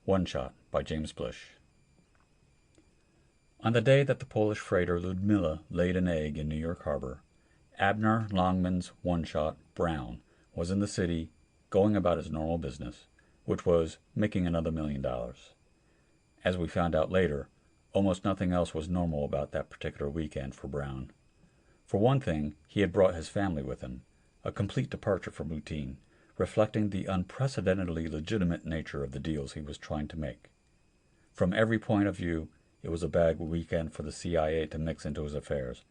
One Shot by James Blish. On the day that the Polish freighter Ludmilla laid an egg in New York Harbor, Abner Longman's one-shot, Brown, was in the city going about his normal business, which was making another $1 million. As we found out later, almost nothing else was normal about that particular weekend for Brown. For one thing, he had brought his family with him, a complete departure from routine, reflecting the unprecedentedly legitimate nature of the deals he was trying to make. From every point of view, it was a bad weekend for the CIA to mix into his affairs,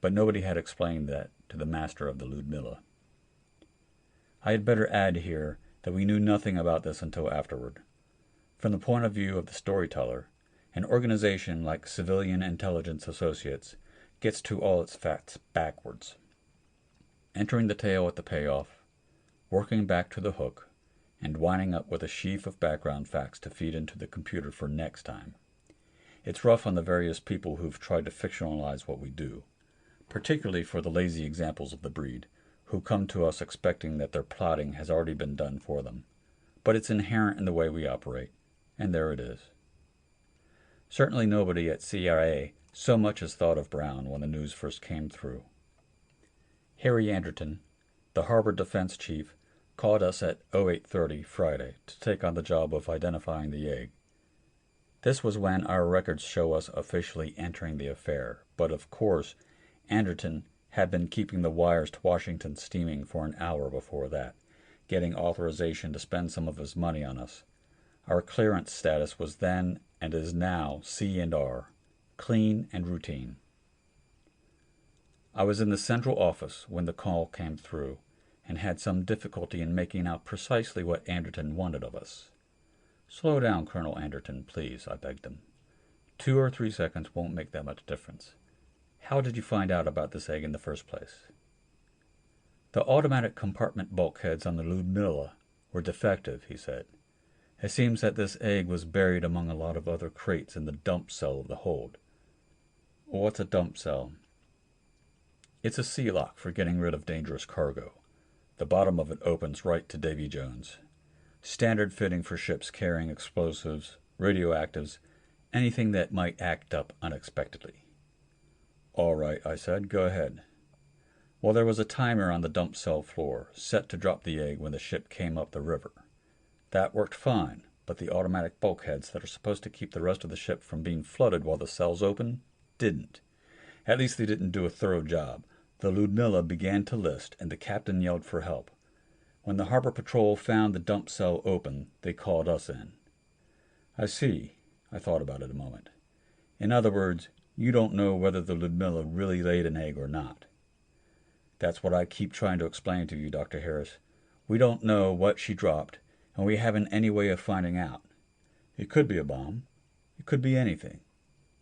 but nobody had explained that to the master of the Ludmilla. I had better add here that we knew nothing about this until afterward. From the point of view of the storyteller, an organization like Civilian Intelligence Associates gets to all its facts backwards, entering the tale at the payoff, working back to the hook, and winding up with a sheaf of background facts to feed into the computer for next time. It's rough on the various people who've tried to fictionalize what we do, particularly for the lazy examples of the breed, who come to us expecting that their plotting has already been done for them. But it's inherent in the way we operate, and there it is. Certainly nobody at CIA so much as thought of Brown when the news first came through. Harry Anderton, the Harbor Defense Chief, called us at 0830 Friday to take on the job of identifying the egg. This was when our records show us officially entering the affair, but of course, Anderton had been keeping the wires to Washington steaming for an hour before that, getting authorization to spend some of his money on us. Our clearance status was then and is now C&R, clean and routine. I was in the central office when the call came through, and had some difficulty in making out precisely what Anderton wanted of us. "Slow down, Colonel Anderton, please," I begged him. 2 or 3 seconds won't make that much difference. How did you find out about this egg in the first place? The automatic compartment bulkheads on the Ludmilla were defective, he said. It seems that this egg was buried among a lot of other crates in the dump cell of the hold. What's a dump cell? It's a sea lock for getting rid of dangerous cargo. The bottom of it opens right to Davy Jones. Standard fitting for ships carrying explosives, radioactives, anything that might act up unexpectedly. "All right," I said, "go ahead." Well, there was a timer on the dump cell floor, set to drop the egg when the ship came up the river. That worked fine, but the automatic bulkheads that are supposed to keep the rest of the ship from being flooded while the cell's open didn't. At least they didn't do a thorough job. The Ludmilla began to list, and the captain yelled for help. When the harbor patrol found the dump cell open, they called us in. I see. I thought about it a moment. In other words, you don't know whether the Ludmilla really laid an egg or not. That's what I keep trying to explain to you, Dr. Harris. We don't know what she dropped, and we haven't any way of finding out. It could be a bomb. It could be anything.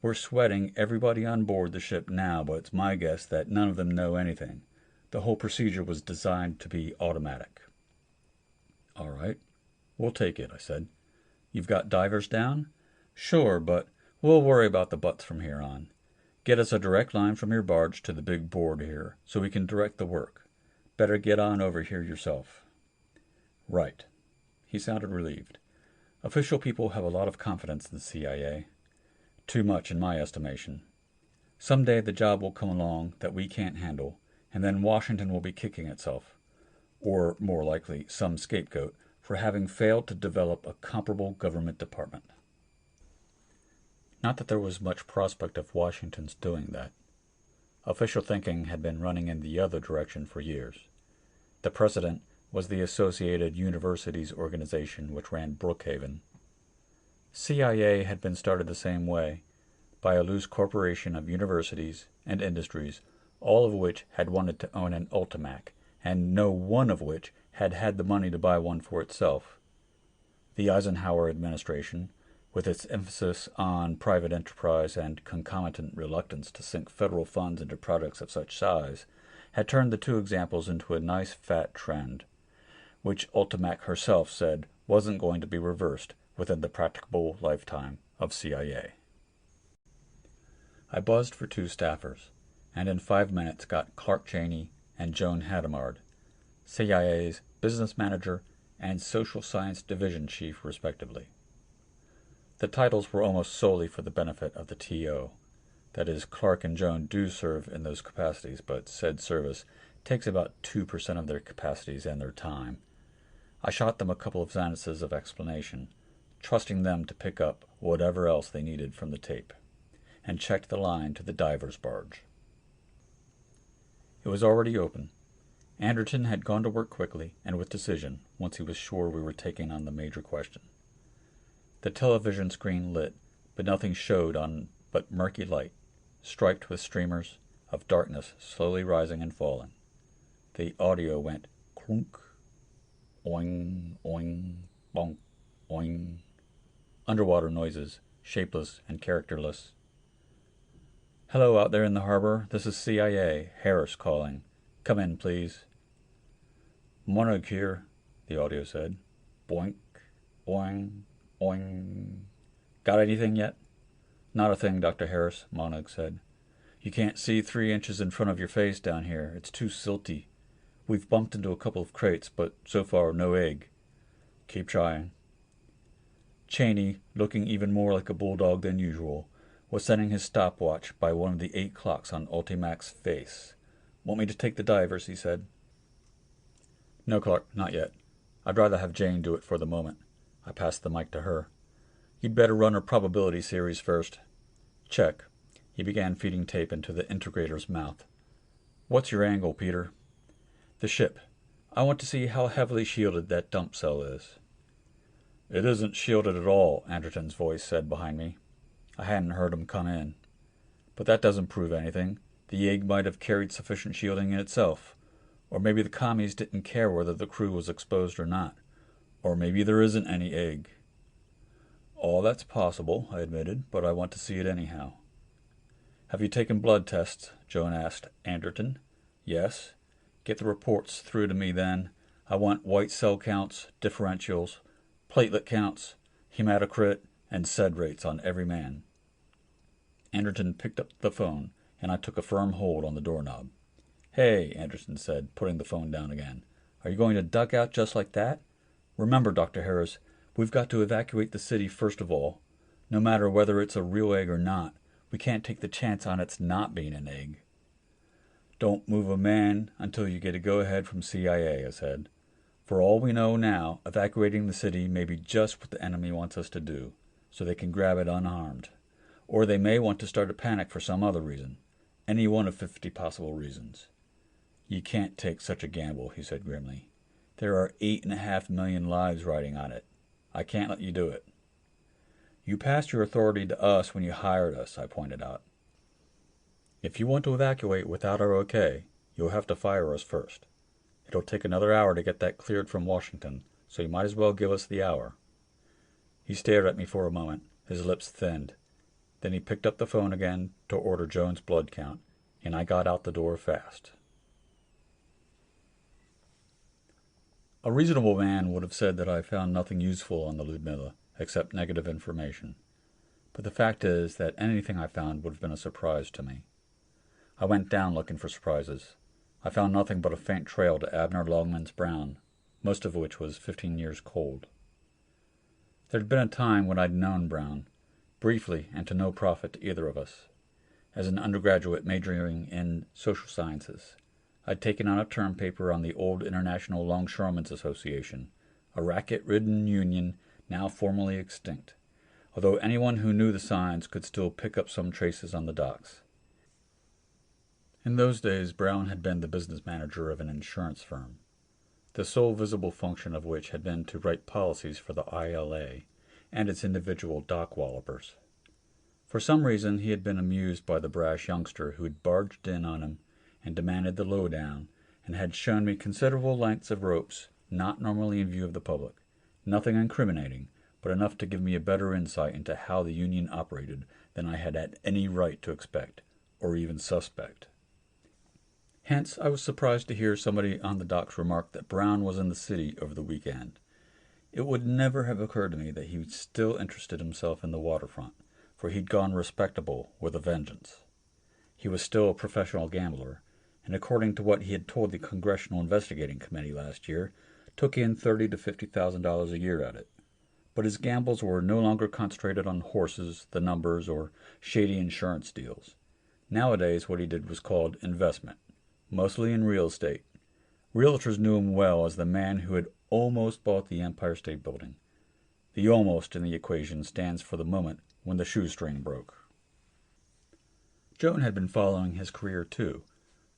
We're sweating everybody on board the ship now, but it's my guess that none of them know anything. The whole procedure was designed to be automatic. "All right. We'll take it," I said. "You've got divers down?" "Sure, but we'll worry about the butts from here on. Get us a direct line from your barge to the big board here, so we can direct the work. Better get on over here yourself." "Right." He sounded relieved. Official people have a lot of confidence in the CIA. Too much, in my estimation. Someday the job will come along that we can't handle, and then Washington will be kicking itself, or more likely some scapegoat, for having failed to develop a comparable government department. Not that there was much prospect of Washington's doing that. Official thinking had been running in the other direction for years. The precedent was the Associated Universities organization which ran Brookhaven. CIA had been started the same way, by a loose corporation of universities and industries, all of which had wanted to own an Ultimac, and no one of which had had the money to buy one for itself. The Eisenhower administration, with its emphasis on private enterprise and concomitant reluctance to sink federal funds into projects of such size, had turned the two examples into a nice fat trend, which Ultimac herself said wasn't going to be reversed within the practicable lifetime of CIA. I buzzed for 2 staffers, and in 5 minutes got Clark Cheney and Joan Hadamard, CIA's business manager and social science division chief respectively. The titles were almost solely for the benefit of the TO. That is, Clark and Joan do serve in those capacities, but said service takes about 2% of their capacities and their time. I shot them a couple of sentences of explanation, trusting them to pick up whatever else they needed from the tape, and checked the line to the diver's barge. It was already open. Anderton had gone to work quickly and with decision once he was sure we were taking on the major question. The television screen lit, but nothing showed on but murky light, striped with streamers of darkness slowly rising and falling. The audio went clunk, oing, oing, bonk, oing. Underwater noises, shapeless and characterless. "Hello out there in the harbor. This is CIA. Harris calling. Come in, please." "Monig here," the audio said. "Boink, oing, oing. Got anything yet?" "Not a thing, Dr. Harris," Monig said. "You can't see 3 inches in front of your face down here. It's too silty. We've bumped into a couple of crates, but so far no egg. Keep trying." Cheney, looking even more like a bulldog than usual, was setting his stopwatch by one of the 8 clocks on Ultimac's face. "Want me to take the divers?" he said. "No, Clark, not yet. I'd rather have Jane do it for the moment." I passed the mic to her. "You'd better run her probability series first." "Check." He began feeding tape into the integrator's mouth. "What's your angle, Peter?" "The ship. I want to see how heavily shielded that dump cell is." "It isn't shielded at all," Anderton's voice said behind me. I hadn't heard him come in. "But that doesn't prove anything. The egg might have carried sufficient shielding in itself. Or maybe the commies didn't care whether the crew was exposed or not. Or maybe there isn't any egg." "All that's possible," I admitted, "but I want to see it anyhow." "Have you taken blood tests?" Joan asked Anderton. "Yes." "Get the reports through to me then. I want white cell counts, differentials, platelet counts, hematocrit, and SED rates on every man." Anderton picked up the phone, and I took a firm hold on the doorknob. "Hey," Anderton said, putting the phone down again. "Are you going to duck out just like that? Remember, Dr. Harris, we've got to evacuate the city first of all. No matter whether it's a real egg or not, we can't take the chance on its not being an egg." "Don't move a man until you get a go-ahead from CIA," I said. "For all we know now, evacuating the city may be just what the enemy wants us to do, so they can grab it unharmed. Or they may want to start a panic for some other reason. Any one of 50 possible reasons." "You can't take such a gamble," he said grimly. "There are 8.5 million lives riding on it. I can't let you do it." "You passed your authority to us when you hired us," I pointed out. "If you want to evacuate without our okay, you'll have to fire us first. It'll take another hour to get that cleared from Washington, so you might as well give us the hour." He stared at me for a moment, his lips thinned. Then he picked up the phone again to order Joan's blood count, and I got out the door fast. A reasonable man would have said that I found nothing useful on the Ludmilla, except negative information. But the fact is that anything I found would have been a surprise to me. I went down looking for surprises. I found nothing but a faint trail to Abner Longman's Brown, most of which was 15 years cold. There'd been a time when I'd known Brown, briefly and to no profit to either of us. As an undergraduate majoring in social sciences, I'd taken on a term paper on the old International Longshoremen's Association, a racket-ridden union now formally extinct, although anyone who knew the signs could still pick up some traces on the docks. In those days, Brown had been the business manager of an insurance firm, the sole visible function of which had been to write policies for the ILA and its individual dock wallopers. For some reason, he had been amused by the brash youngster who had barged in on him and demanded the lowdown, and had shown me considerable lengths of ropes not normally in view of the public, nothing incriminating, but enough to give me a better insight into how the union operated than I had any right to expect, or even suspect. Hence, I was surprised to hear somebody on the docks remark that Brown was in the city over the weekend. It would never have occurred to me that he still interested himself in the waterfront, for he'd gone respectable with a vengeance. He was still a professional gambler, and according to what he had told the Congressional Investigating Committee last year, took in $30,000 to $50,000 a year at it. but his gambles were no longer concentrated on horses, the numbers, or shady insurance deals. Nowadays, what he did was called investment, mostly in real estate. Realtors knew him well as the man who had almost bought the Empire State Building. The almost in the equation stands for the moment when the shoestring broke. Joan had been following his career too,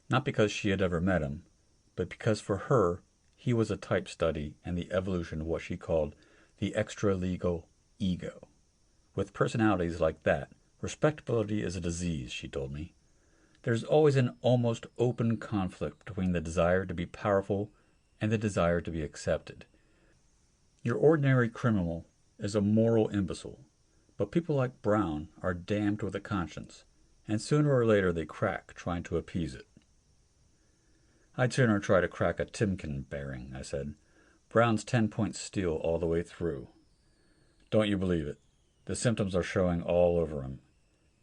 not because she had ever met him, but because for her he was a type study and the evolution of what she called the extra-legal ego. With personalities like that, respectability is a disease, she told me. There's always an almost open conflict between the desire to be powerful and the desire to be accepted. Your ordinary criminal is a moral imbecile, but people like Brown are damned with a conscience, and sooner or later they crack trying to appease it. I'd sooner try to crack a Timken bearing, I said. Brown's 10-point steel all the way through. Don't you believe it? The symptoms are showing all over him.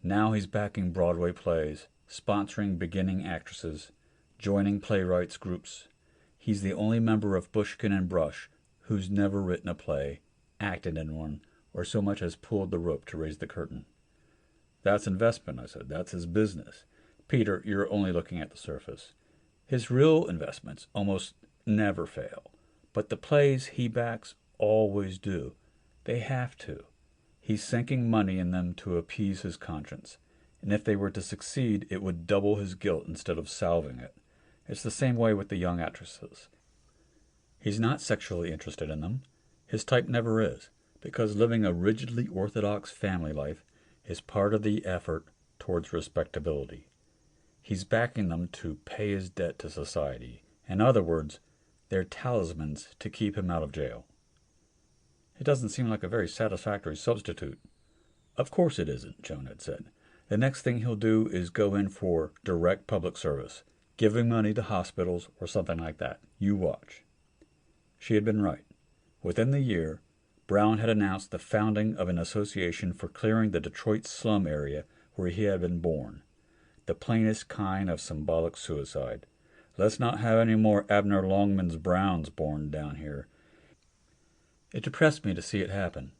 Now he's backing Broadway plays, sponsoring beginning actresses, joining playwrights groups. He's the only member of Bushkin and Brush who's never written a play, acted in one, or so much as pulled the rope to raise the curtain. That's investment, I said. That's his business. Peter, you're only looking at the surface. His real investments almost never fail, but the plays he backs always do. They have to. He's sinking money in them to appease his conscience, and if they were to succeed, it would double his guilt instead of salving it. It's the same way with the young actresses. He's not sexually interested in them. His type never is, because living a rigidly orthodox family life is part of the effort towards respectability. He's backing them to pay his debt to society. In other words, they're talismans to keep him out of jail. It doesn't seem like a very satisfactory substitute. Of course it isn't, Joan had said. The next thing he'll do is go in for direct public service, giving money to hospitals or something like that. You watch. She had been right. Within the year, Brown had announced the founding of an association for clearing the Detroit slum area where he had been born. The plainest kind of symbolic suicide. Let's not have any more Abner Longman's Browns born down here. It depressed me to see it happen,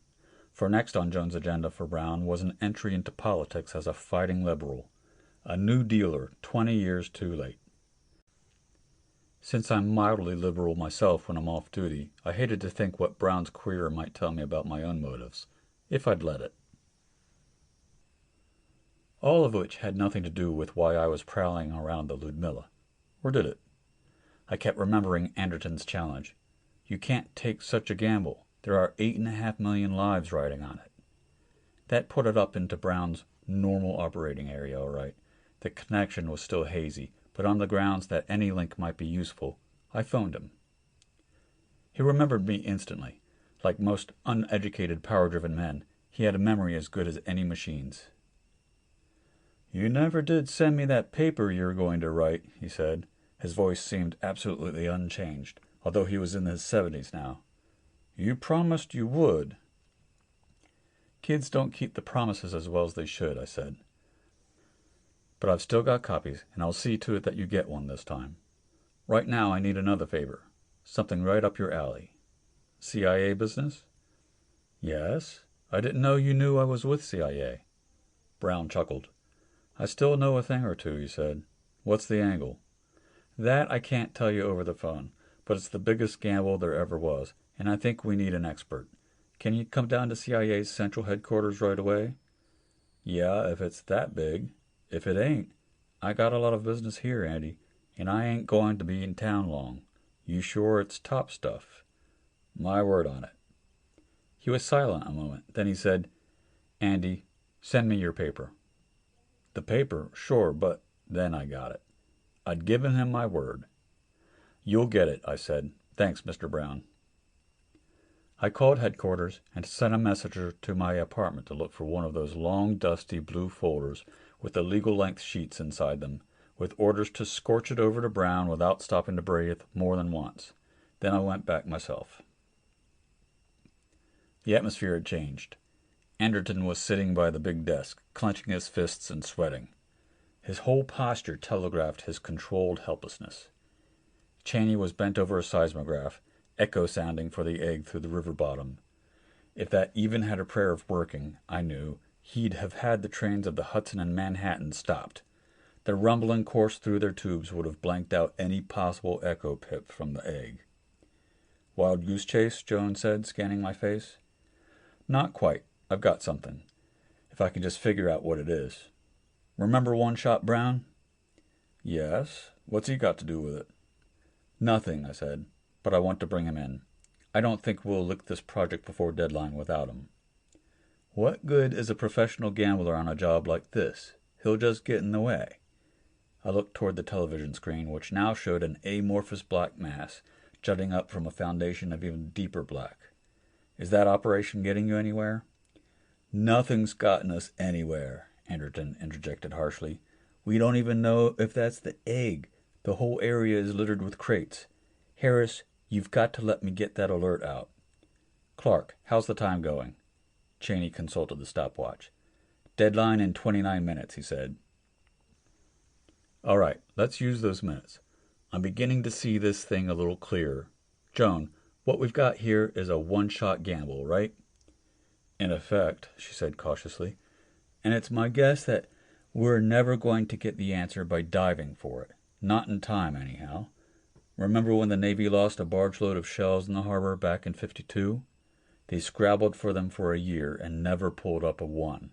for next on Joan's agenda for Brown was an entry into politics as a fighting liberal, a New Dealer 20 years too late. Since I'm mildly liberal myself when I'm off duty, I hated to think what Brown's career might tell me about my own motives, if I'd let it. All of which had nothing to do with why I was prowling around the Ludmilla. Or did it? I kept remembering Anderton's challenge. You can't take such a gamble. There are 8.5 million lives riding on it. That put it up into Brown's normal operating area, all right. The connection was still hazy, but on the grounds that any link might be useful, I phoned him. He remembered me instantly. Like most uneducated, power-driven men, he had a memory as good as any machine's. "You never did send me that paper you were going to write," he said. His voice seemed absolutely unchanged, although he was in his 70s now. "You promised you would." "Kids don't keep the promises as well as they should," I said. "But I've still got copies, and I'll see to it that you get one this time. Right now I need another favor. Something right up your alley." "CIA business?" "Yes. I didn't know you knew I was with CIA." Brown chuckled. "I still know a thing or two," he said. "What's the angle?" "That I can't tell you over the phone, but it's the biggest gamble there ever was, and I think we need an expert. Can you come down to CIA's central headquarters right away?" "Yeah, if it's that big. If it ain't, I got a lot of business here, Andy, and I ain't going to be in town long. You sure it's top stuff?" "My word on it." He was silent a moment. Then he said, "Andy, send me your paper." The paper, sure, but then I got it. I'd given him my word. "You'll get it," I said. "Thanks, Mr. Brown." I called headquarters and sent a messenger to my apartment to look for one of those long, dusty blue folders with the legal-length sheets inside them, with orders to scorch it over to Brown without stopping to breathe more than once. Then I went back myself. The atmosphere had changed. Anderton was sitting by the big desk, clenching his fists and sweating. His whole posture telegraphed his controlled helplessness. Cheney was bent over a seismograph, echo sounding for the egg through the river bottom. If that even had a prayer of working, I knew, he'd have had the trains of the Hudson and Manhattan stopped. The rumbling course through their tubes would have blanked out any possible echo pip from the egg. Wild goose chase, Joan said, scanning my face. Not quite. I've got something. If I can just figure out what it is. Remember One-Shot Brown? Yes. What's he got to do with it? Nothing, I said, but I want to bring him in. I don't think we'll lick this project before deadline without him. What good is a professional gambler on a job like this? He'll just get in the way. I looked toward the television screen, which now showed an amorphous black mass jutting up from a foundation of even deeper black. Is that operation getting you anywhere? Nothing's gotten us anywhere, Anderton interjected harshly. We don't even know if that's the egg. The whole area is littered with crates. Harris, you've got to let me get that alert out. Clark, how's the time going? Cheney consulted the stopwatch. Deadline in 29 minutes, he said. All right, let's use those minutes. I'm beginning to see this thing a little clearer. Joan, what we've got here is a one-shot gamble, right? In effect, she said cautiously. And it's my guess that we're never going to get the answer by diving for it. Not in time, anyhow. Remember when the Navy lost a barge load of shells in the harbor back in '52? They scrabbled for them for a year and never pulled up a one.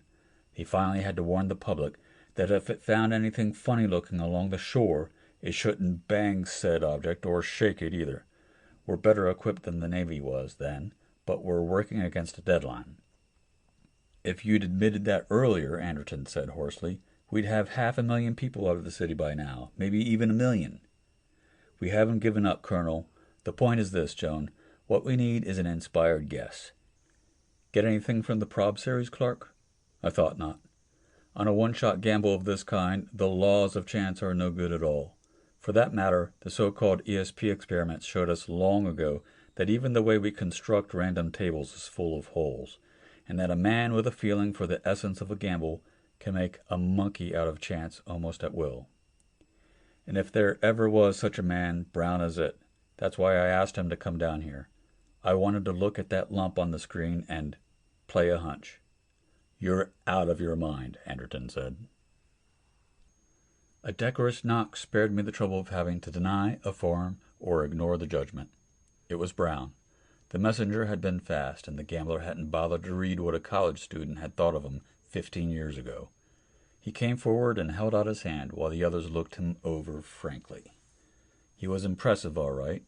They finally had to warn the public that if it found anything funny-looking along the shore, it shouldn't bang said object or shake it either. We're better equipped than the Navy was then, but we're working against a deadline. If you'd admitted that earlier, Anderton said hoarsely, we'd have 500,000 people out of the city by now, maybe even 1 million. We haven't given up, Colonel. The point is this, Joan. What we need is an inspired guess. Get anything from the prob series, Clark? I thought not. On a one-shot gamble of this kind, the laws of chance are no good at all. For that matter, the so-called ESP experiments showed us long ago that even the way we construct random tables is full of holes, and that a man with a feeling for the essence of a gamble can make a monkey out of chance almost at will. And if there ever was such a man, Brown is it. That's why I asked him to come down here. I wanted to look at that lump on the screen and play a hunch. You're out of your mind, Anderton said. A decorous knock spared me the trouble of having to deny, affirm, or ignore the judgment. It was Brown. The messenger had been fast, and the gambler hadn't bothered to read what a college student had thought of him 15 years ago. He came forward and held out his hand while the others looked him over frankly. He was impressive, all right.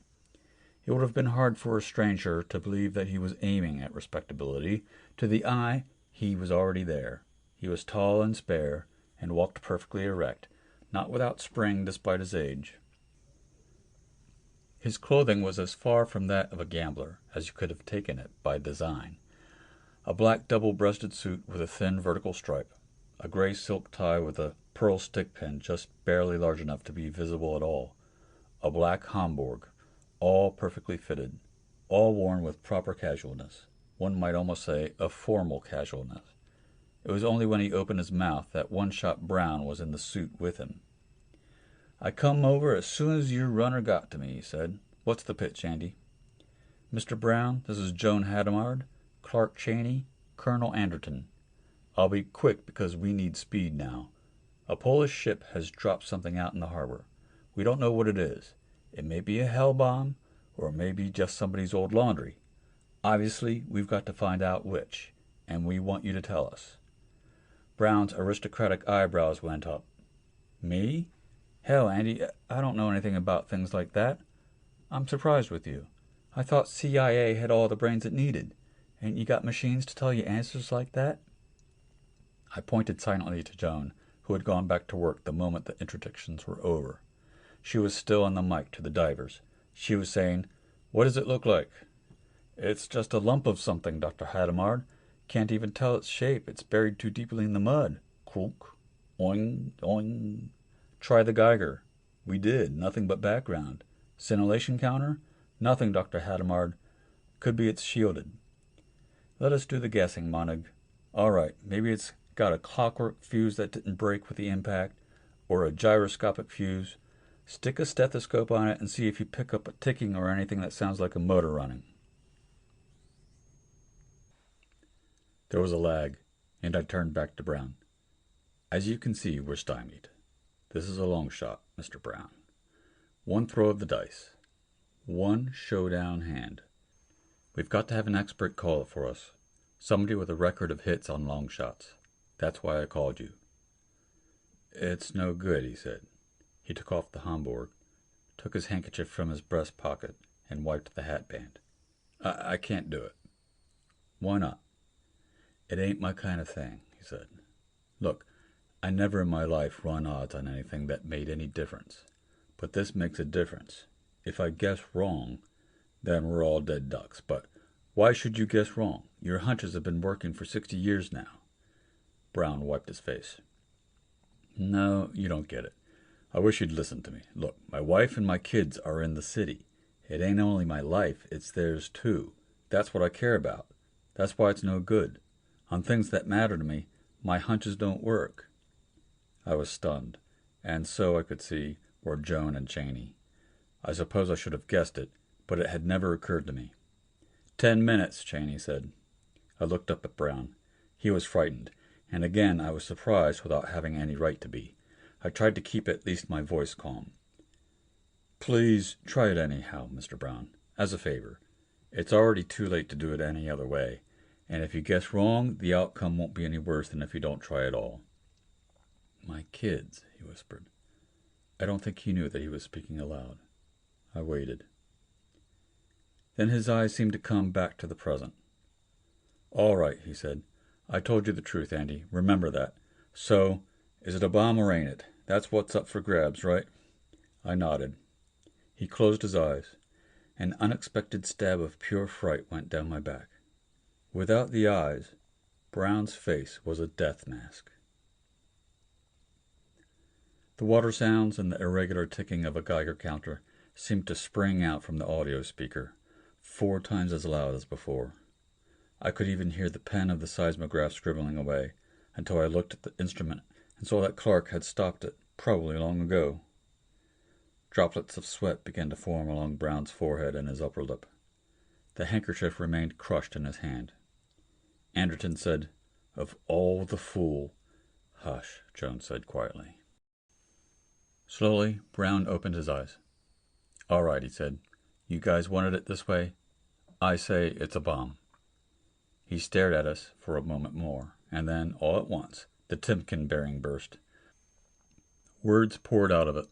It would have been hard for a stranger to believe that he was aiming at respectability. To the eye, he was already there. He was tall and spare, and walked perfectly erect, not without spring despite his age. His clothing was as far from that of a gambler as you could have taken it by design. A black double-breasted suit with a thin vertical stripe, a gray silk tie with a pearl stick pin just barely large enough to be visible at all, a black Homburg, all perfectly fitted, all worn with proper casualness. One might almost say a formal casualness. It was only when he opened his mouth that One-Shot Brown was in the suit with him. I come over as soon as your runner got to me, he said. What's the pitch, Andy? Mr. Brown, this is Joan Hadamard, Clark Cheney, Colonel Anderton. I'll be quick because we need speed now. A Polish ship has dropped something out in the harbor. We don't know what it is. It may be a hell bomb, or it may be just somebody's old laundry. Obviously, we've got to find out which, and we want you to tell us. Brown's aristocratic eyebrows went up. Me? Hell, Andy, I don't know anything about things like that. I'm surprised with you. I thought CIA had all the brains it needed. Ain't you got machines to tell you answers like that? I pointed silently to Joan, who had gone back to work the moment the interdictions were over. She was still on the mic to the divers. She was saying, What does it look like? It's just a lump of something, Dr. Hadamard. Can't even tell its shape. It's buried too deeply in the mud. Croak. Oing. Oing. Try the Geiger. We did. Nothing but background. Scintillation counter? Nothing, Dr. Hadamard. Could be it's shielded. Let us do the guessing, Monig. All right, maybe it's got a clockwork fuse that didn't break with the impact, or a gyroscopic fuse. Stick a stethoscope on it and see if you pick up a ticking or anything that sounds like a motor running. There was a lag, and I turned back to Brown. As you can see, we're stymied. This is a long shot, Mr. Brown. One throw of the dice. One showdown hand. We've got to have an expert call it for us. Somebody with a record of hits on long shots. That's why I called you. It's no good, he said. He took off the Homburg, took his handkerchief from his breast pocket, and wiped the hatband. I can't do it. Why not? It ain't my kind of thing, he said. Look, I never in my life run odds on anything that made any difference. But this makes a difference. If I guess wrong, then we're all dead ducks. But why should you guess wrong? Your hunches have been working for 60 years now. Brown wiped his face. No, you don't get it. I wish you'd listen to me. Look, my wife and my kids are in the city. It ain't only my life, it's theirs too. That's what I care about. That's why it's no good. On things that matter to me, my hunches don't work. I was stunned, and so I could see were Joan and Cheney. I suppose I should have guessed it, but it had never occurred to me. 10 minutes, Cheney said. I looked up at Brown. He was frightened, and again I was surprised without having any right to be. I tried to keep at least my voice calm. Please try it anyhow, Mr. Brown, as a favor. It's already too late to do it any other way, and if you guess wrong, the outcome won't be any worse than if you don't try at all. My kids, he whispered. I don't think he knew that he was speaking aloud. I waited. Then his eyes seemed to come back to the present. All right, he said. I told you the truth, Andy. Remember that. So, is it a bomb or ain't it? That's what's up for grabs, right? I nodded. He closed his eyes. An unexpected stab of pure fright went down my back. Without the eyes, Brown's face was a death mask. The water sounds and the irregular ticking of a Geiger counter seemed to spring out from the audio speaker, 4 times as loud as before. I could even hear the pen of the seismograph scribbling away, until I looked at the instrument and saw that Clark had stopped it, probably long ago. Droplets of sweat began to form along Brown's forehead and his upper lip. The handkerchief remained crushed in his hand. Anderton said, "Of all the fool—" "Hush," Jones said quietly. Slowly, Brown opened his eyes. "All right," he said. "You guys wanted it this way? I say it's a bomb." He stared at us for a moment more, and then, all at once, the Timken bearing burst. Words poured out of it.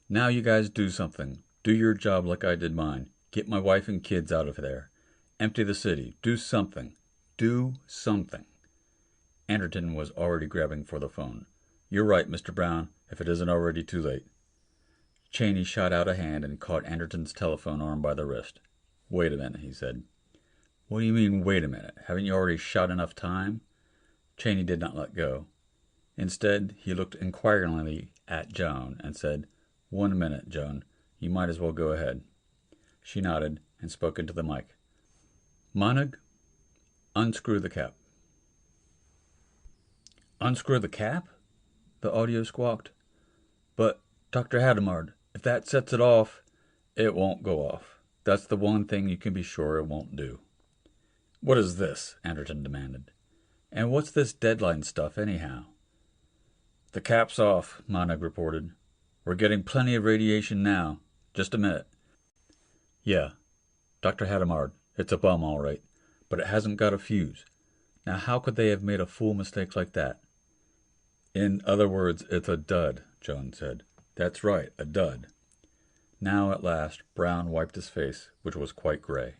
"Now you guys do something. Do your job like I did mine. Get my wife and kids out of there. Empty the city. Do something. Do something." Anderton was already grabbing for the phone. "You're right, Mr. Brown, if it isn't already too late." Cheney shot out a hand and caught Anderton's telephone arm by the wrist. "Wait a minute," he said. "What do you mean, wait a minute? Haven't you already shot enough time?" Cheney did not let go. Instead, he looked inquiringly at Joan and said, "1 minute, Joan. You might as well go ahead." She nodded and spoke into the mic. "Monig, unscrew the cap." "Unscrew the cap?" the audio squawked. "But, Dr. Hadamard, if that sets it off—" "It won't go off. That's the one thing you can be sure it won't do." "What is this?" Anderton demanded. "And what's this deadline stuff, anyhow?" "The cap's off," Monig reported. "We're getting plenty of radiation now. Just a minute." "Yeah, Dr. Hadamard, it's a bomb all right, but it hasn't got a fuse. Now how could they have made a fool mistake like that?" "In other words, it's a dud," Jones said. "That's right, a dud." Now at last Brown wiped his face, which was quite gray.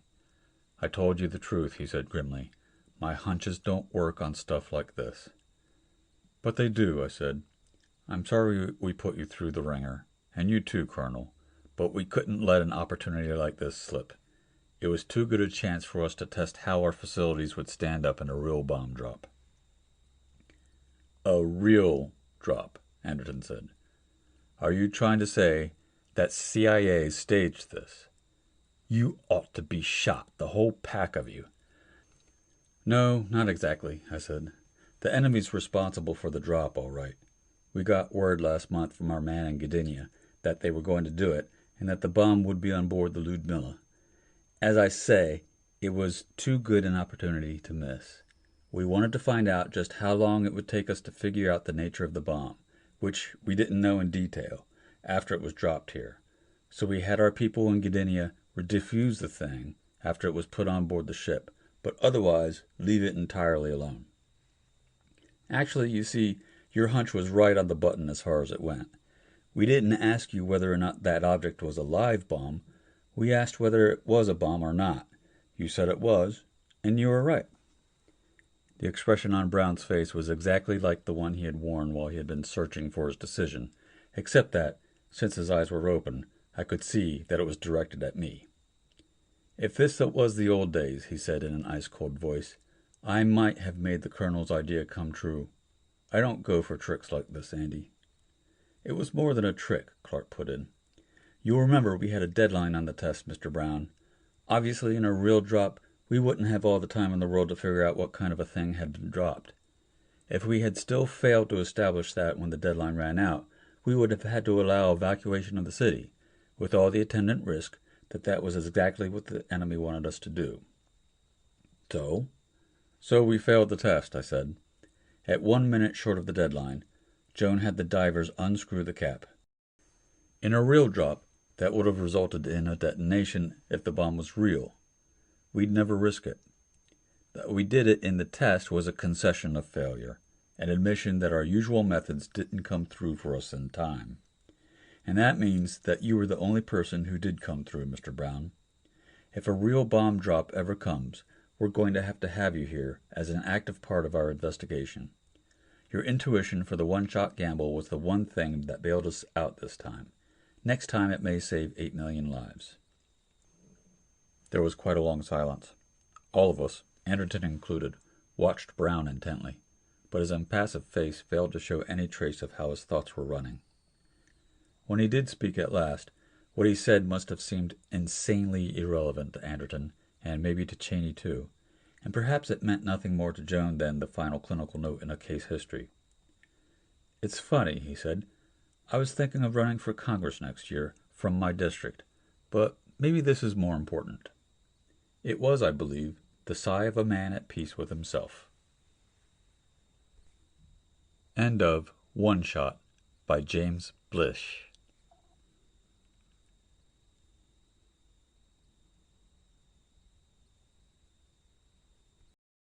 "I told you the truth," he said grimly. "My hunches don't work on stuff like this." "But they do," I said. "I'm sorry we put you through the ringer, and you too, Colonel, but we couldn't let an opportunity like this slip. It was too good a chance for us to test how our facilities would stand up in a real bomb drop." "A real drop," Anderton said. "Are you trying to say that CIA staged this? You ought to be shot, the whole pack of you." "No, not exactly," I said. "The enemy's responsible for the drop, all right. We got word last month from our man in Gdynia that they were going to do it, and that the bomb would be on board the Ludmilla. As I say, it was too good an opportunity to miss. We wanted to find out just how long it would take us to figure out the nature of the bomb, which we didn't know in detail after it was dropped here. So we had our people in Gdynia defuse the thing after it was put on board the ship, but otherwise leave it entirely alone. Actually, you see, your hunch was right on the button as far as it went. We didn't ask you whether or not that object was a live bomb. We asked whether it was a bomb or not. You said it was, and you were right. The expression on Brown's face was exactly like the one he had worn while he had been searching for his decision, except that, since his eyes were open, I could see that it was directed at me. "If this was the old days," he said in an ice-cold voice, "I might have made the Colonel's idea come true. I don't go for tricks like this, Andy." "It was more than a trick," Clark put in. "You'll remember we had a deadline on the test, Mr. Brown. Obviously, in a real drop, we wouldn't have all the time in the world to figure out what kind of a thing had been dropped. If we had still failed to establish that when the deadline ran out, we would have had to allow evacuation of the city, with all the attendant risk that was exactly what the enemy wanted us to do." So we failed the test," I said. At 1 minute short of the deadline, Joan had the divers unscrew the cap. In a real drop, that would have resulted in a detonation if the bomb was real. We'd never risk it. That we did it in the test was a concession of failure, an admission that our usual methods didn't come through for us in time. And that means that you were the only person who did come through, Mr. Brown. If a real bomb drop ever comes, we're going to have you here as an active part of our investigation. Your intuition for the one-shot gamble was the one thing that bailed us out this time. Next time it may save 8 million lives." There was quite a long silence. All of us, Anderton included, watched Brown intently, but his impassive face failed to show any trace of how his thoughts were running. When he did speak at last, what he said must have seemed insanely irrelevant to Anderton, and maybe to Cheney too, and perhaps it meant nothing more to Joan than the final clinical note in a case history. "It's funny," he said. "I was thinking of running for Congress next year, from my district, but maybe this is more important." It was, I believe, the sigh of a man at peace with himself. End of One Shot by James Blish.